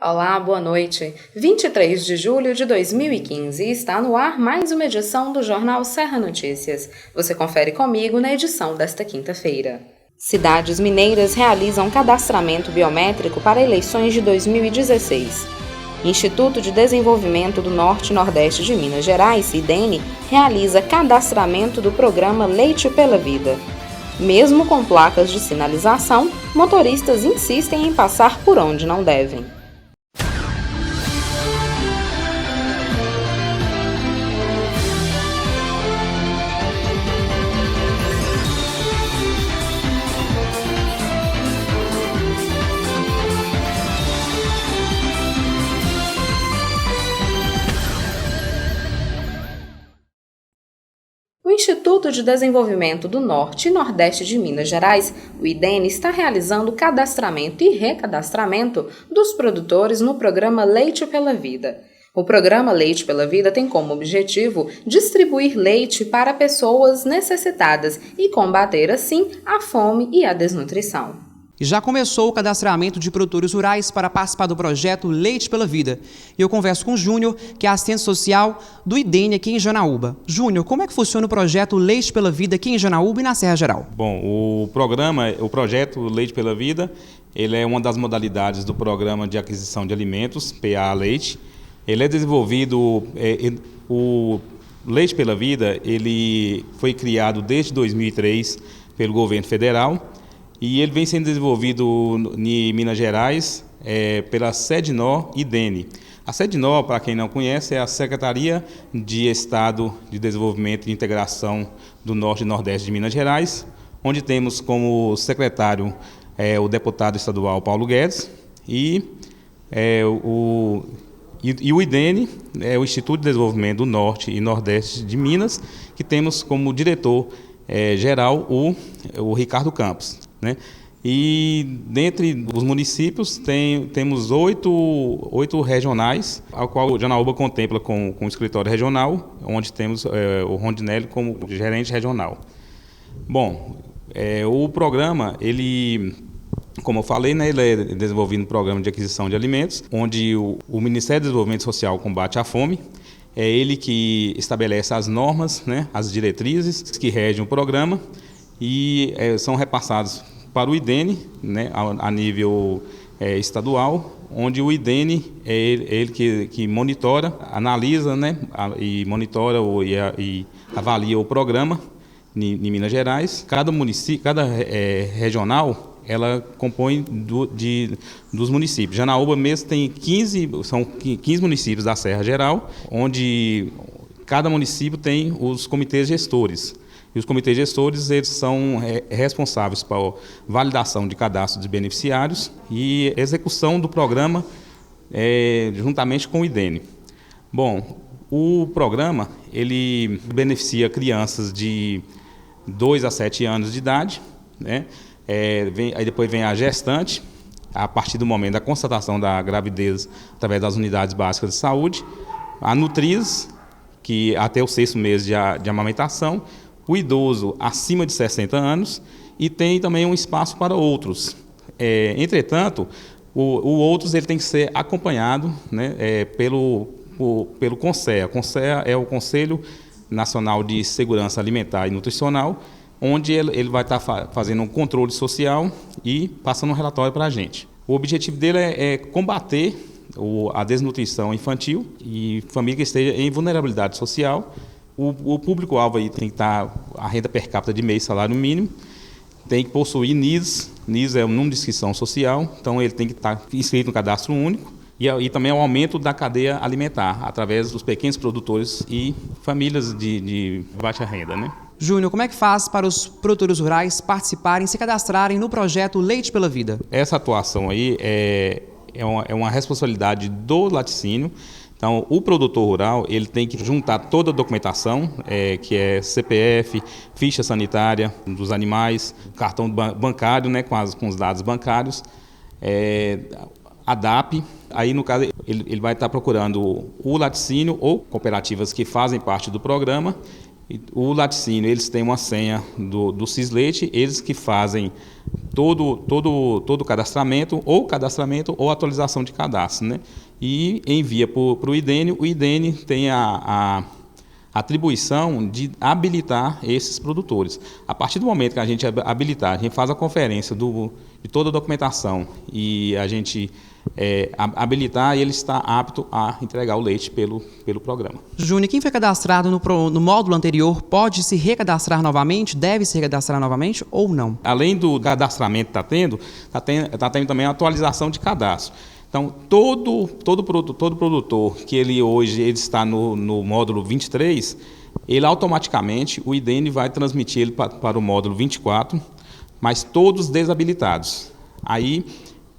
Olá, boa noite. 23 de julho de 2015 está no ar mais uma edição do Jornal Serra Notícias. Você confere comigo na edição desta quinta-feira. Cidades mineiras realizam cadastramento biométrico para eleições de 2016. Instituto de Desenvolvimento do Norte e Nordeste de Minas Gerais, IDENE, realiza cadastramento do programa Leite pela Vida. Mesmo com placas de sinalização, motoristas insistem em passar por onde não devem. O Instituto de Desenvolvimento do Norte e Nordeste de Minas Gerais, o IDENE, está realizando cadastramento e recadastramento dos produtores no programa Leite pela Vida. O programa Leite pela Vida tem como objetivo distribuir leite para pessoas necessitadas e combater, assim, a fome e a desnutrição. Já começou o cadastramento de produtores rurais para participar do projeto Leite pela Vida. E eu converso com o Júnior, que é assistente social do IDENE aqui em Janaúba. Júnior, como é que funciona o projeto Leite pela Vida aqui em Janaúba e na Serra Geral? Bom, o projeto Leite pela Vida, ele é uma das modalidades do Programa de Aquisição de Alimentos, PA Leite. Ele é desenvolvido, o Leite pela Vida, ele foi criado desde 2003 pelo governo federal. E ele vem sendo desenvolvido em Minas Gerais pela SEDNOR IDENE. A SEDNOR, para quem não conhece, é a Secretaria de Estado de Desenvolvimento e Integração do Norte e Nordeste de Minas Gerais, onde temos como secretário o deputado estadual Paulo Guedes e o IDENE, o Instituto de Desenvolvimento do Norte e Nordeste de Minas, que temos como diretor geral o Ricardo Campos. Né? E dentre os municípios temos oito regionais, ao qual o Janaúba contempla com o escritório regional, onde temos o Rondinelli como gerente regional. Bom, o programa, ele, como eu falei, né, ele é desenvolvido um programa de aquisição de alimentos, onde o Ministério do Desenvolvimento Social combate a fome. É ele que estabelece as normas, né, as diretrizes que regem o programa e são repassados para o IDENE, né, a nível estadual, onde o IDENE é ele que monitora, analisa, né, e monitora e avalia o programa em Minas Gerais. Cada município, cada regional, ela compõe dos municípios. Janaúba mesmo tem 15 municípios da Serra Geral, onde cada município tem os comitês gestores. E os comitês gestores, eles são responsáveis pela validação de cadastro de beneficiários e execução do programa juntamente com o IDENE. Bom, o programa, ele beneficia crianças de 2 a 7 anos de idade, né? Aí depois vem a gestante, a partir do momento da constatação da gravidez através das unidades básicas de saúde, a nutriz, que até o 6º mês de amamentação, o idoso acima de 60 anos e tem também um espaço para outros. Entretanto, o outros ele tem que ser acompanhado, né, pelo CONSEA. CONSEA é o Conselho Nacional de Segurança Alimentar e Nutricional, onde ele vai estar fazendo um controle social e passando um relatório para a gente. O objetivo dele é combater a desnutrição infantil e família que esteja em vulnerabilidade social. O público-alvo aí tem que estar a renda per capita de meio salário mínimo, tem que possuir NIS, NIS é o número de inscrição social, então ele tem que estar inscrito no cadastro único, e também o aumento da cadeia alimentar, através dos pequenos produtores e famílias de baixa renda, né? Júnior, como é que faz para os produtores rurais participarem, se cadastrarem no projeto Leite pela Vida? Essa atuação aí é uma responsabilidade do laticínio. Então, o produtor rural, ele tem que juntar toda a documentação, que é CPF, ficha sanitária dos animais, cartão bancário, né, com os dados bancários, a DAP. Aí, no caso, ele vai estar procurando o laticínio ou cooperativas que fazem parte do programa O laticínio, eles têm uma senha do Cisleite, eles que fazem todo o cadastramento ou atualização de cadastro, né? E envia para o IDENE. O IDENE tem a atribuição de habilitar esses produtores. A partir do momento que a gente habilitar, a gente faz a conferência de toda a documentação e a gente habilitar, ele está apto a entregar o leite pelo programa. Júnior, quem foi cadastrado no módulo anterior pode se recadastrar novamente, deve se recadastrar novamente ou não? Além do cadastramento que está tendo também a atualização de cadastro. Então, todo produtor que ele está no módulo 23, ele automaticamente, o IDENE vai transmitir ele para o módulo 24, mas todos desabilitados. Aí,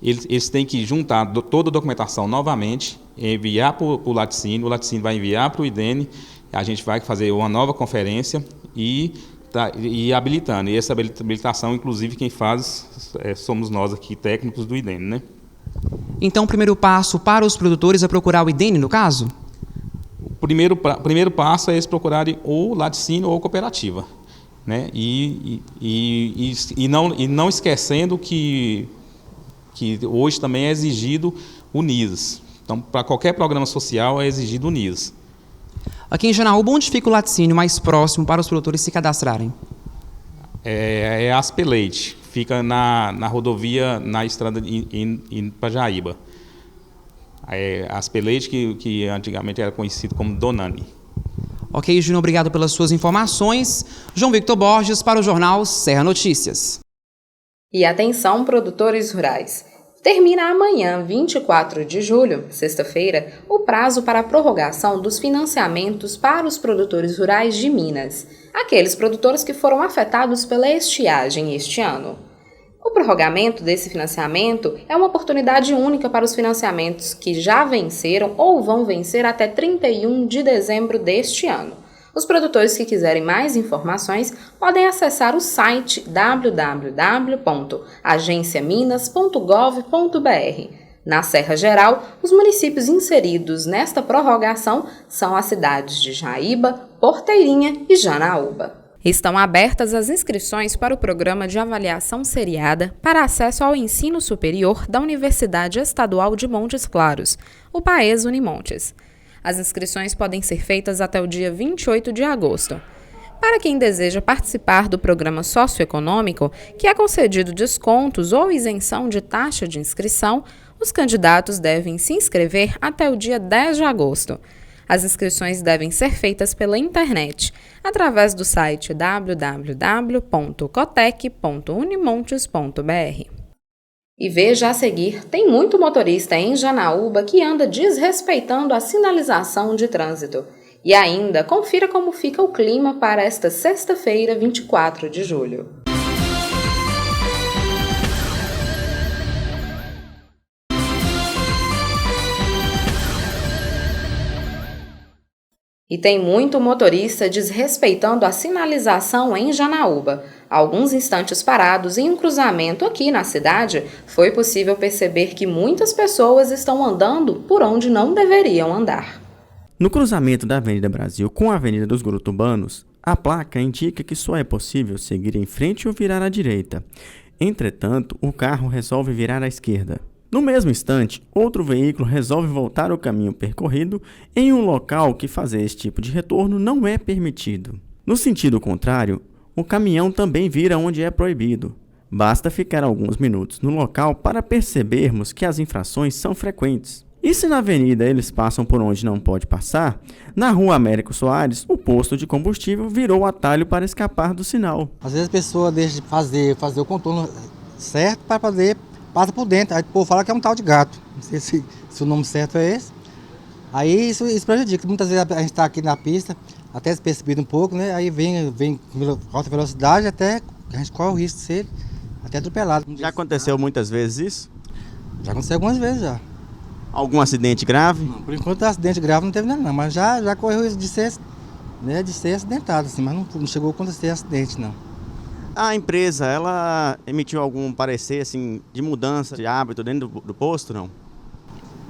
eles têm que juntar toda a documentação novamente, enviar para o laticínio vai enviar para o IDENE, a gente vai fazer uma nova conferência e habilitando. E essa habilitação, inclusive, quem faz somos nós aqui, técnicos do IDENE, né? Então, o primeiro passo para os produtores é procurar o IDENE, no caso? O primeiro passo é eles procurarem ou laticínio ou cooperativa, né? E não esquecendo que hoje também é exigido o NIS. Então, para qualquer programa social é exigido o NIS. Aqui em Janaúba, onde fica o laticínio mais próximo para os produtores se cadastrarem? É Aspeleite, fica na rodovia, na estrada indo para Jaíba. Aspeleite, que antigamente era conhecido como Donani. Ok, Júnior, obrigado pelas suas informações. João Victor Borges para o Jornal Serra Notícias. E atenção, produtores rurais! Termina amanhã, 24 de julho, sexta-feira, o prazo para a prorrogação dos financiamentos para os produtores rurais de Minas, aqueles produtores que foram afetados pela estiagem este ano. O prorrogamento desse financiamento é uma oportunidade única para os financiamentos que já venceram ou vão vencer até 31 de dezembro deste ano. Os produtores que quiserem mais informações podem acessar o site www.agenciaminas.gov.br. Na Serra Geral, os municípios inseridos nesta prorrogação são as cidades de Jaíba, Porteirinha e Janaúba. Estão abertas as inscrições para o Programa de Avaliação Seriada para acesso ao ensino superior da Universidade Estadual de Montes Claros, o PAES Unimontes. As inscrições podem ser feitas até o dia 28 de agosto. Para quem deseja participar do programa socioeconômico, que é concedido descontos ou isenção de taxa de inscrição, os candidatos devem se inscrever até o dia 10 de agosto. As inscrições devem ser feitas pela internet, através do site www.cotec.unimontes.br. E veja a seguir, tem muito motorista em Janaúba que anda desrespeitando a sinalização de trânsito. E ainda, confira como fica o clima para esta sexta-feira, 24 de julho. E tem muito motorista desrespeitando a sinalização em Janaúba. Alguns instantes parados em um cruzamento aqui na cidade, foi possível perceber que muitas pessoas estão andando por onde não deveriam andar. No cruzamento da Avenida Brasil com a Avenida dos Gurutubanos, a placa indica que só é possível seguir em frente ou virar à direita. Entretanto, o carro resolve virar à esquerda. No mesmo instante, outro veículo resolve voltar o caminho percorrido em um local que fazer esse tipo de retorno não é permitido. No sentido contrário, o caminhão também vira onde é proibido. Basta ficar alguns minutos no local para percebermos que as infrações são frequentes. E se na avenida eles passam por onde não pode passar, na rua Américo Soares, o posto de combustível virou o atalho para escapar do sinal. Às vezes a pessoa deixa de fazer o contorno certo para fazer, passa por dentro. Aí o povo fala que é um tal de gato. Não sei se o nome certo é esse. Aí isso prejudica. Muitas vezes a gente está aqui na pista, até despercebido um pouco, né? Aí vem com alta velocidade, até a gente corre o risco de ser até atropelado. Já aconteceu muitas vezes isso? Já aconteceu algumas vezes já. Algum acidente grave? Não, por enquanto acidente grave não teve nada não, mas já correu o risco de ser acidentado, assim, mas não chegou a acontecer acidente não. A empresa, ela emitiu algum parecer assim, de mudança de hábito dentro do posto, não?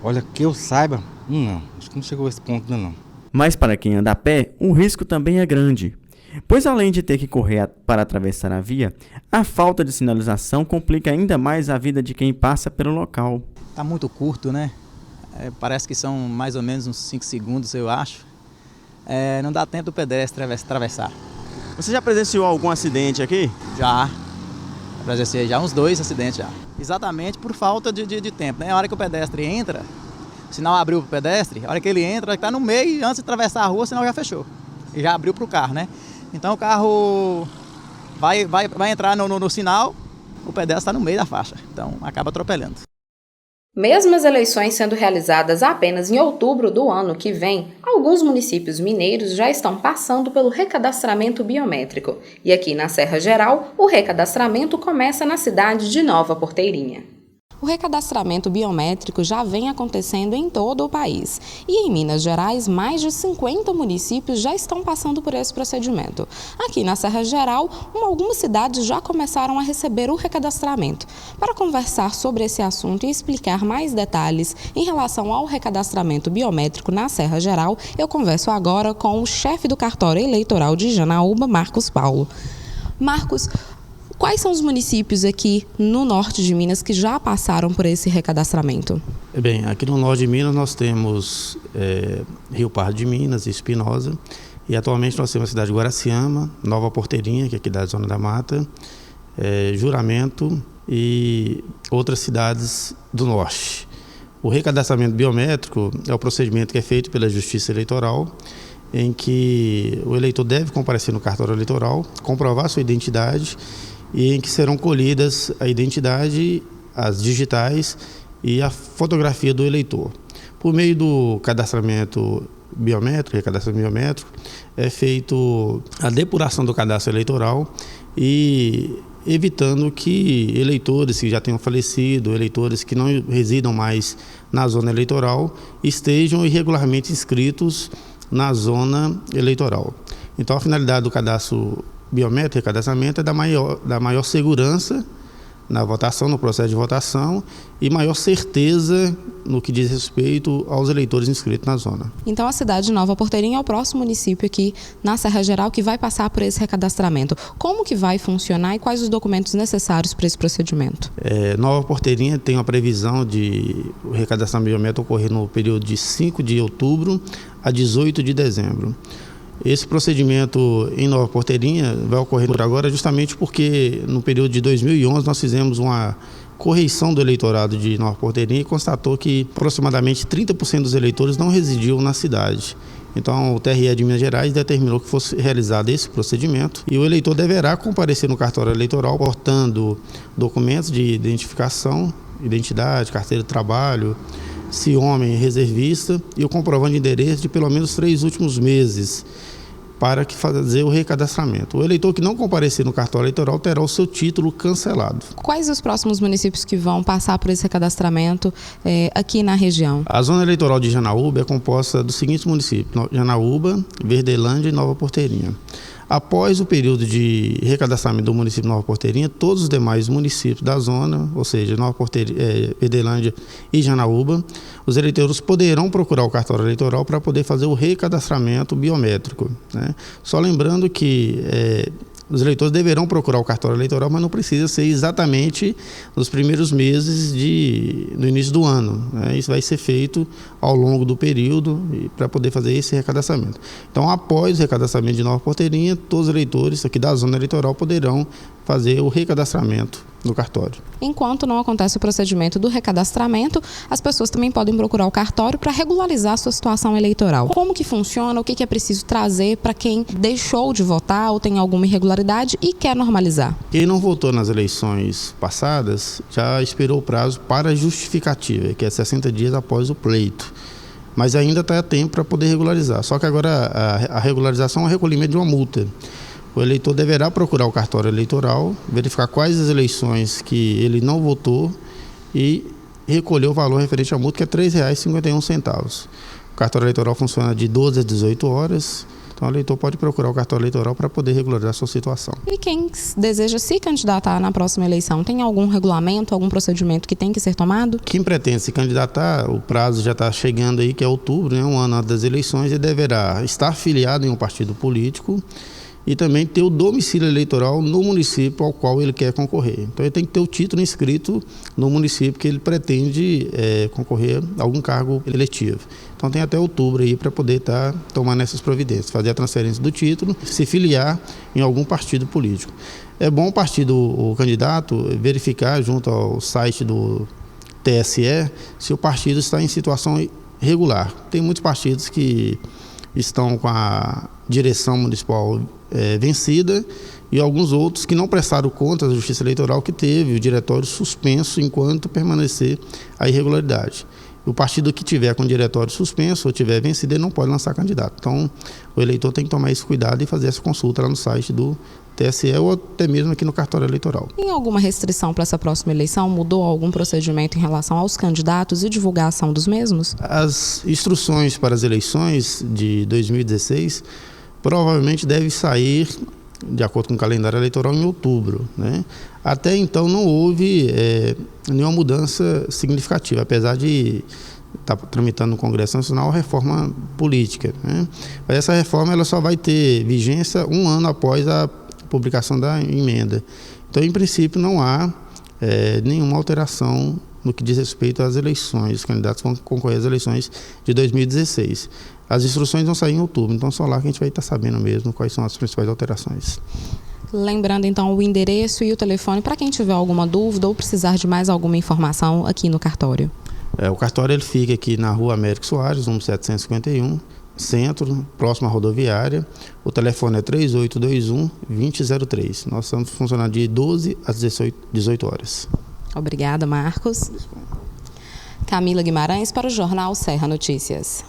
Olha, que eu saiba, não. Acho que não chegou a esse ponto não. Mas para quem anda a pé, o risco também é grande. pois além de ter que correr para atravessar a via, a falta de sinalização complica ainda mais a vida de quem passa pelo local. Está muito curto, né? Parece que são mais ou menos uns 5 segundos, eu acho. Não dá tempo do pedestre atravessar. Você já presenciou algum acidente aqui? Já presenciei uns 2 acidentes já. Exatamente por falta de tempo, né? A hora que o pedestre entra, o sinal abriu para o pedestre, a hora que ele entra, ele está no meio, antes de atravessar a rua, o sinal já fechou. E já abriu para o carro, né? Então o carro vai entrar no sinal, o pedestre está no meio da faixa, então acaba atropelando. Mesmo as eleições sendo realizadas apenas em outubro do ano que vem, alguns municípios mineiros já estão passando pelo recadastramento biométrico. E aqui na Serra Geral, o recadastramento começa na cidade de Nova Porteirinha. O recadastramento biométrico já vem acontecendo em todo o país. E em Minas Gerais, mais de 50 municípios já estão passando por esse procedimento. Aqui na Serra Geral, algumas cidades já começaram a receber o recadastramento. Para conversar sobre esse assunto e explicar mais detalhes em relação ao recadastramento biométrico na Serra Geral, eu converso agora com o chefe do cartório eleitoral de Janaúba, Marcos Paulo. Marcos, quais são os municípios aqui no norte de Minas que já passaram por esse recadastramento? Bem, aqui no norte de Minas nós temos Rio Pardo de Minas e Espinosa. E atualmente nós temos a cidade de Guaraciama, Nova Porteirinha, que é aqui da Zona da Mata, Juramento e outras cidades do norte. O recadastramento biométrico é o procedimento que é feito pela Justiça Eleitoral, em que o eleitor deve comparecer no cartório eleitoral, comprovar sua identidade e em que serão colhidas a identidade, as digitais e a fotografia do eleitor. Por meio do cadastramento biométrico, é feito a depuração do cadastro eleitoral e evitando que eleitores que já tenham falecido, eleitores que não residam mais na zona eleitoral, estejam irregularmente inscritos na zona eleitoral. Então, a finalidade do cadastro biométrico, cadastramento, é da maior segurança na votação, no processo de votação e maior certeza no que diz respeito aos eleitores inscritos na zona. Então a cidade de Nova Porteirinha é o próximo município aqui na Serra Geral que vai passar por esse recadastramento. Como que vai funcionar e quais os documentos necessários para esse procedimento? Nova Porteirinha tem uma previsão de o recadastramento biométrico ocorrer no período de 5 de outubro a 18 de dezembro. Esse procedimento em Nova Porteirinha vai ocorrer por agora justamente porque no período de 2011 nós fizemos uma correição do eleitorado de Nova Porteirinha e constatou que aproximadamente 30% dos eleitores não residiam na cidade. Então o TRE de Minas Gerais determinou que fosse realizado esse procedimento e o eleitor deverá comparecer no cartório eleitoral portando documentos de identificação, identidade, carteira de trabalho, se homem, reservista e o comprovante de endereço de pelo menos 3 últimos meses para fazer o recadastramento. O eleitor que não comparecer no cartório eleitoral terá o seu título cancelado. Quais os próximos municípios que vão passar por esse recadastramento aqui na região? A zona eleitoral de Janaúba é composta dos seguintes municípios: Janaúba, Verdelândia e Nova Porteirinha. Após o período de recadastramento do município de Nova Porteirinha, todos os demais municípios da zona, ou seja, Nova Porteirinha, Verdelândia e Janaúba, os eleitores poderão procurar o cartório eleitoral para poder fazer o recadastramento biométrico, né? Só lembrando que os eleitores deverão procurar o cartório eleitoral, mas não precisa ser exatamente nos primeiros meses do início do ano, né? Isso vai ser feito ao longo do período para poder fazer esse recadastramento. Então, após o recadastramento de Nova Porteirinha, todos os eleitores aqui da zona eleitoral poderão fazer o recadastramento no cartório. Enquanto não acontece o procedimento do recadastramento, as pessoas também podem procurar o cartório para regularizar a sua situação eleitoral. Como que funciona, o que é preciso trazer para quem deixou de votar ou tem alguma irregularidade e quer normalizar? Quem não votou nas eleições passadas já esperou o prazo para justificativa, que é 60 dias após o pleito. Mas ainda está a tempo para poder regularizar. Só que agora a regularização é o recolhimento de uma multa. O eleitor deverá procurar o cartório eleitoral, verificar quais as eleições que ele não votou e recolher o valor referente à multa, que é R$ 3,51. O cartório eleitoral funciona de 12 às 18 horas. Então, o eleitor pode procurar o cartório eleitoral para poder regularizar a sua situação. E quem deseja se candidatar na próxima eleição, tem algum regulamento, algum procedimento que tem que ser tomado? Quem pretende se candidatar, o prazo já está chegando aí, que é outubro, né, um ano antes das eleições, e deverá estar afiliado em um partido político e também ter o domicílio eleitoral no município ao qual ele quer concorrer. Então ele tem que ter o título inscrito no município que ele pretende concorrer a algum cargo eletivo. Então tem até outubro aí para poder estar tomando essas providências, fazer a transferência do título, se filiar em algum partido político. É bom o candidato verificar junto ao site do TSE se o partido está em situação regular. Tem muitos partidos que estão com a direção municipal vencida e alguns outros que não prestaram contas da Justiça Eleitoral, que teve o diretório suspenso enquanto permanecer a irregularidade. O partido que tiver com o diretório suspenso ou tiver vencido, ele não pode lançar candidato. Então, o eleitor tem que tomar esse cuidado e fazer essa consulta lá no site do TSE ou até mesmo aqui no cartório eleitoral. Tem alguma restrição para essa próxima eleição? Mudou algum procedimento em relação aos candidatos e divulgação dos mesmos? As instruções para as eleições de 2016 provavelmente devem sair, de acordo com o calendário eleitoral, em outubro, né? Até então não houve nenhuma mudança significativa, apesar de estar tramitando no Congresso Nacional a reforma política, né? Mas essa reforma ela só vai ter vigência um ano após a publicação da emenda. Então, em princípio, não há nenhuma alteração no que diz respeito às eleições. Os candidatos vão concorrer às eleições de 2016. As instruções vão sair em outubro, então só lá que a gente vai estar sabendo mesmo quais são as principais alterações. Lembrando, então, o endereço e o telefone para quem tiver alguma dúvida ou precisar de mais alguma informação aqui no cartório. O cartório ele fica aqui na Rua Américo Soares, número 751, centro, próximo à rodoviária. O telefone é 3821-2003. Nós estamos funcionando de 12 às 18 horas. Obrigada, Marcos. Camila Guimarães para o Jornal Serra Notícias.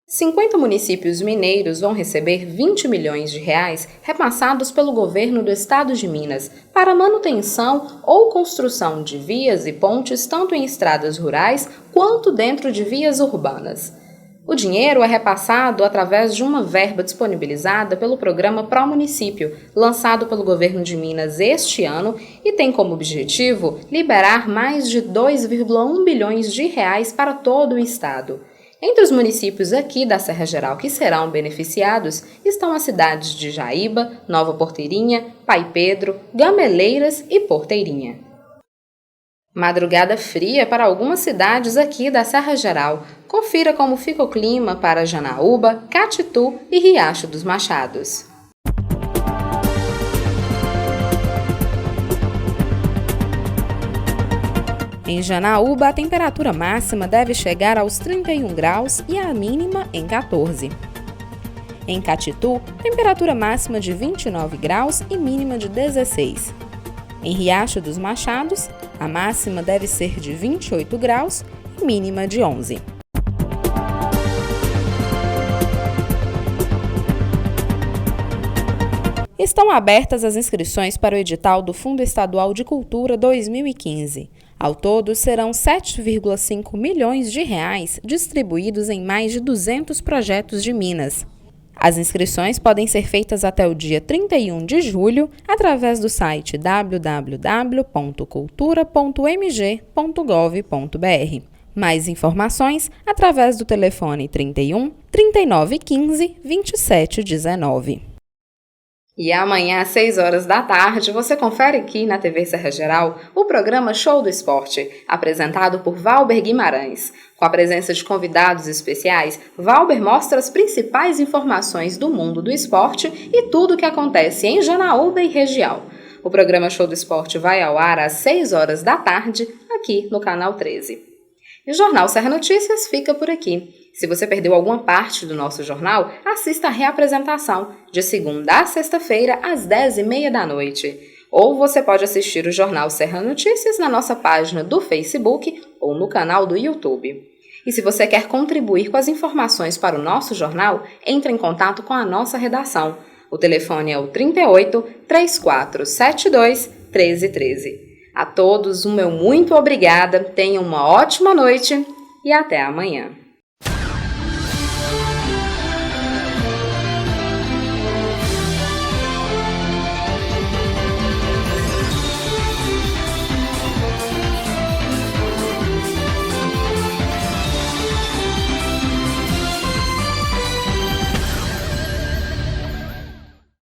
50 municípios mineiros vão receber 20 milhões de reais repassados pelo governo do estado de Minas para manutenção ou construção de vias e pontes tanto em estradas rurais quanto dentro de vias urbanas. O dinheiro é repassado através de uma verba disponibilizada pelo programa Pro Município, lançado pelo governo de Minas este ano e tem como objetivo liberar mais de 2,1 bilhões de reais para todo o estado. Entre os municípios aqui da Serra Geral que serão beneficiados estão as cidades de Jaíba, Nova Porteirinha, Pai Pedro, Gameleiras e Porteirinha. Madrugada fria para algumas cidades aqui da Serra Geral. Confira como fica o clima para Janaúba, Catitu e Riacho dos Machados. Em Janaúba, a temperatura máxima deve chegar aos 31 graus e a mínima em 14. Em Catitu, temperatura máxima de 29 graus e mínima de 16. Em Riacho dos Machados, a máxima deve ser de 28 graus e mínima de 11. Estão abertas as inscrições para o edital do Fundo Estadual de Cultura 2015. Ao todo, serão 7,5 milhões de reais distribuídos em mais de 200 projetos de Minas. As inscrições podem ser feitas até o dia 31 de julho através do site www.cultura.mg.gov.br. Mais informações através do telefone 31 3915 2719. E amanhã, às 6 horas da tarde, você confere aqui na TV Serra Geral o programa Show do Esporte, apresentado por Valber Guimarães. Com a presença de convidados especiais, Valber mostra as principais informações do mundo do esporte e tudo o que acontece em Janaúba e região. O programa Show do Esporte vai ao ar às 6 horas da tarde, aqui no Canal 13. E o Jornal Serra Notícias fica por aqui. Se você perdeu alguma parte do nosso jornal, assista a reapresentação, de segunda a sexta-feira, às 10h30 da noite. Ou você pode assistir o Jornal Serra Notícias na nossa página do Facebook ou no canal do YouTube. E se você quer contribuir com as informações para o nosso jornal, entre em contato com a nossa redação. O telefone é o 38 3472 1313. A todos, o meu muito obrigada, tenham uma ótima noite e até amanhã.